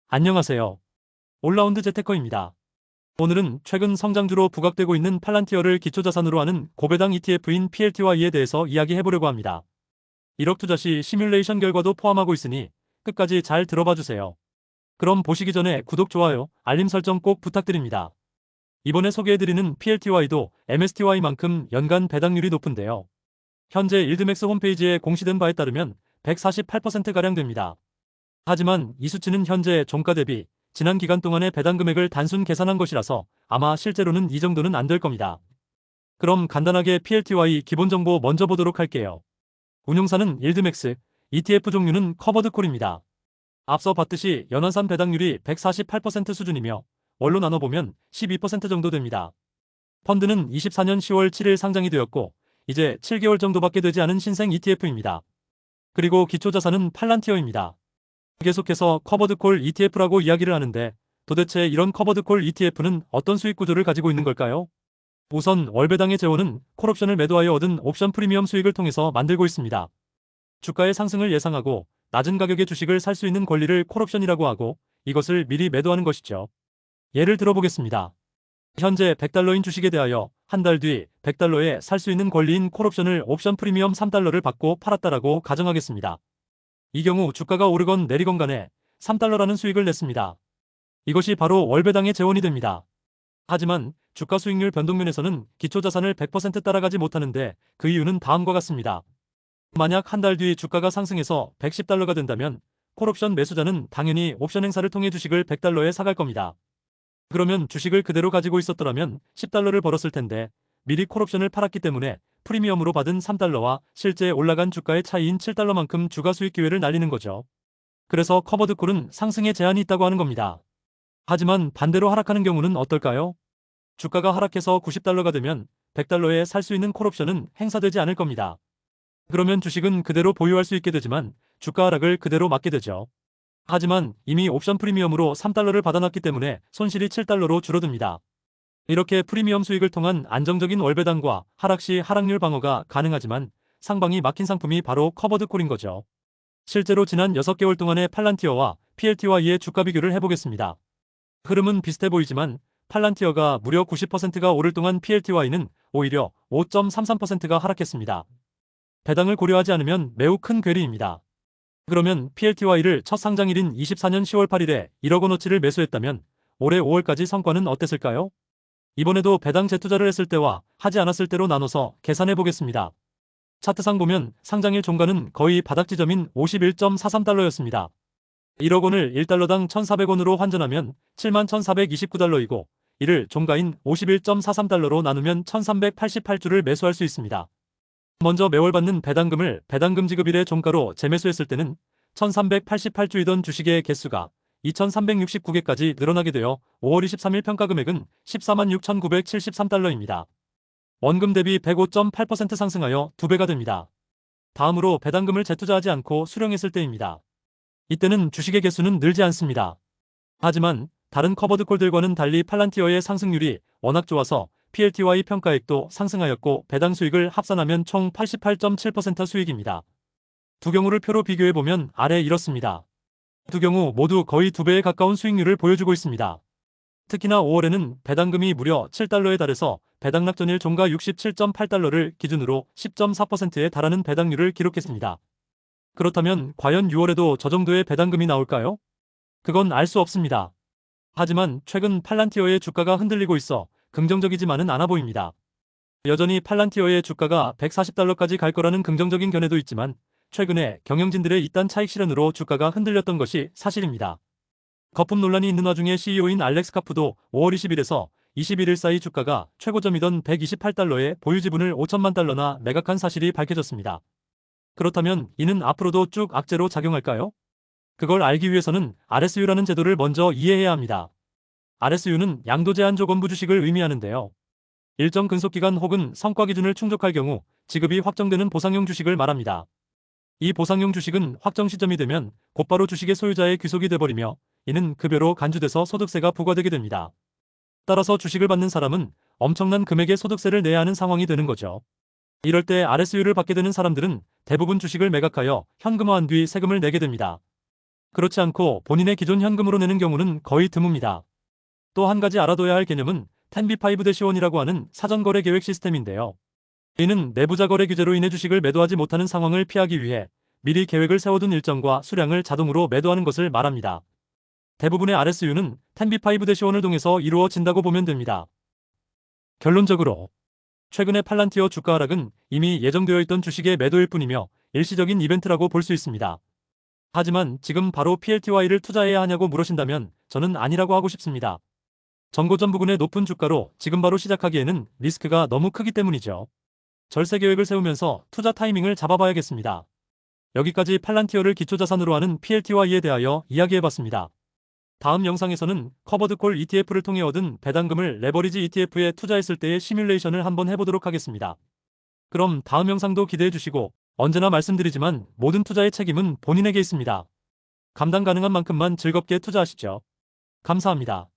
안녕하세요. 올라운드 재테커입니다. 오늘은 최근 성장주로 부각되고 있는 팔란티어를 기초자산으로 하는 고배당 ETF인 PLTY에 대해서 이야기해보려고 합니다. 1억 투자 시 시뮬레이션 결과도 포함하고 있으니 끝까지 잘 들어봐 주세요. 그럼 보시기 전에 구독, 좋아요, 알림 설정 꼭 부탁드립니다. 이번에 소개해드리는 PLTY도 MSTY만큼 연간 배당률이 높은데요. 현재 일드맥스 홈페이지에 공시된 바에 따르면 148%가량 됩니다. 하지만 이 수치는 현재 종가 대비 지난 기간 동안의 배당 금액을 단순 계산한 것이라서 아마 실제로는 이 정도는 안 될 겁니다. 그럼 간단하게 PLTY 기본 정보 먼저 보도록 할게요. 운용사는 일드맥스, ETF 종류는 커버드콜입니다. 앞서 봤듯이 연환산 배당률이 148% 수준이며 월로 나눠보면 12% 정도 됩니다. 펀드는 24년 10월 7일 상장이 되었고 이제 7개월 정도밖에 되지 않은 신생 ETF입니다. 그리고 기초자산은 팔란티어입니다. 계속해서 커버드콜 ETF라고 이야기를 하는데 도대체 이런 커버드콜 ETF는 어떤 수익 구조를 가지고 있는 걸까요? 우선 월배당의 재원은 콜옵션을 매도하여 얻은 옵션 프리미엄 수익을 통해서 만들고 있습니다. 주가의 상승을 예상하고 낮은 가격의 주식을 살 수 있는 권리를 콜옵션이라고 하고 이것을 미리 매도하는 것이죠. 예를 들어보겠습니다. 현재 100달러인 주식에 대하여 한 달 뒤 100달러에 살 수 있는 권리인 콜옵션을 옵션 프리미엄 3달러를 받고 팔았다라고 가정하겠습니다. 이 경우 주가가 오르건 내리건 간에 3달러라는 수익을 냈습니다. 이것이 바로 월배당의 재원이 됩니다. 하지만 주가 수익률 변동면에서는 기초자산을 100% 따라가지 못하는데 그 이유는 다음과 같습니다. 만약 한 달 뒤 주가가 상승해서 110달러가 된다면 콜옵션 매수자는 당연히 옵션 행사를 통해 주식을 100달러에 사갈 겁니다. 그러면 주식을 그대로 가지고 있었더라면 10달러를 벌었을 텐데 미리 콜옵션을 팔았기 때문에 프리미엄으로 받은 3달러와 실제 올라간 주가의 차이인 7달러만큼 주가 수익 기회를 날리는 거죠. 그래서 커버드콜은 상승에 제한이 있다고 하는 겁니다. 하지만 반대로 하락하는 경우는 어떨까요? 주가가 하락해서 90달러가 되면 100달러에 살 수 있는 콜옵션은 행사되지 않을 겁니다. 그러면 주식은 그대로 보유할 수 있게 되지만 주가 하락을 그대로 맞게 되죠. 하지만 이미 옵션 프리미엄으로 3달러를 받아놨기 때문에 손실이 7달러로 줄어듭니다. 이렇게 프리미엄 수익을 통한 안정적인 월배당과 하락 시 하락률 방어가 가능하지만 상방이 막힌 상품이 바로 커버드콜인 거죠. 실제로 지난 6개월 동안의 팔란티어와 PLTY의 주가 비교를 해보겠습니다. 흐름은 비슷해 보이지만 팔란티어가 무려 90%가 오를 동안 PLTY는 오히려 5.33%가 하락했습니다. 배당을 고려하지 않으면 매우 큰 괴리입니다. 그러면 PLTY를 첫 상장일인 24년 10월 8일에 1억 원어치를 매수했다면 올해 5월까지 성과는 어땠을까요? 이번에도 배당 재투자를 했을 때와 하지 않았을 때로 나눠서 계산해 보겠습니다. 차트상 보면 상장일 종가는 거의 바닥 지점인 51.43달러였습니다. 1억 원을 1달러당 1,400원으로 환전하면 71,429달러이고 이를 종가인 51.43달러로 나누면 1,388주를 매수할 수 있습니다. 먼저 매월 받는 배당금을 배당금 지급일의 종가로 재매수했을 때는 1,388주이던 주식의 개수가 2,369개까지 늘어나게 되어 5월 23일 평가 금액은 146,973달러입니다. 원금 대비 105.8% 상승하여 2배가 됩니다. 다음으로 배당금을 재투자하지 않고 수령했을 때입니다. 이때는 주식의 개수는 늘지 않습니다. 하지만 다른 커버드콜들과는 달리 팔란티어의 상승률이 워낙 좋아서 PLTY 평가액도 상승하였고 배당 수익을 합산하면 총 88.7% 수익입니다. 두 경우를 표로 비교해보면 아래 이렇습니다. 두 경우 모두 거의 2배에 가까운 수익률을 보여주고 있습니다. 특히나 5월에는 배당금이 무려 7달러에 달해서 배당락 전일 종가 67.8달러를 기준으로 10.4%에 달하는 배당률을 기록했습니다. 그렇다면 과연 6월에도 저 정도의 배당금이 나올까요? 그건 알 수 없습니다. 하지만 최근 팔란티어의 주가가 흔들리고 있어 긍정적이지만은 않아 보입니다. 여전히 팔란티어의 주가가 140달러까지 갈 거라는 긍정적인 견해도 있지만 최근에 경영진들의 이딴 차익 실현으로 주가가 흔들렸던 것이 사실입니다. 거품 논란이 있는 와중에 CEO인 알렉스 카프도 5월 20일에서 21일 사이 주가가 최고점이던 128달러에 보유 지분을 5천만 달러나 매각한 사실이 밝혀졌습니다. 그렇다면 이는 앞으로도 쭉 악재로 작용할까요? 그걸 알기 위해서는 RSU라는 제도를 먼저 이해해야 합니다. RSU는 양도 제한 조건부 주식을 의미하는데요. 일정 근속기간 혹은 성과 기준을 충족할 경우 지급이 확정되는 보상용 주식을 말합니다. 이 보상용 주식은 확정 시점이 되면 곧바로 주식의 소유자의 귀속이 돼버리며 이는 급여로 간주돼서 소득세가 부과되게 됩니다. 따라서 주식을 받는 사람은 엄청난 금액의 소득세를 내야 하는 상황이 되는 거죠. 이럴 때 RSU를 받게 되는 사람들은 대부분 주식을 매각하여 현금화한 뒤 세금을 내게 됩니다. 그렇지 않고 본인의 기존 현금으로 내는 경우는 거의 드뭅니다. 또 한 가지 알아둬야 할 개념은 10b5-1이라고 하는 사전거래 계획 시스템인데요. 이는 내부자 거래 규제로 인해 주식을 매도하지 못하는 상황을 피하기 위해 미리 계획을 세워둔 일정과 수량을 자동으로 매도하는 것을 말합니다. 대부분의 RSU는 10b5-1을 통해서 이루어진다고 보면 됩니다. 결론적으로 최근의 팔란티어 주가 하락은 이미 예정되어 있던 주식의 매도일 뿐이며 일시적인 이벤트라고 볼 수 있습니다. 하지만 지금 바로 PLTY를 투자해야 하냐고 물으신다면 저는 아니라고 하고 싶습니다. 정고점 부근의 높은 주가로 지금 바로 시작하기에는 리스크가 너무 크기 때문이죠. 절세 계획을 세우면서 투자 타이밍을 잡아봐야겠습니다. 여기까지 팔란티어를 기초자산으로 하는 PLTY에 대하여 이야기해봤습니다. 다음 영상에서는 커버드콜 ETF를 통해 얻은 배당금을 레버리지 ETF에 투자했을 때의 시뮬레이션을 한번 해보도록 하겠습니다. 그럼 다음 영상도 기대해주시고 언제나 말씀드리지만 모든 투자의 책임은 본인에게 있습니다. 감당 가능한 만큼만 즐겁게 투자하시죠. 감사합니다.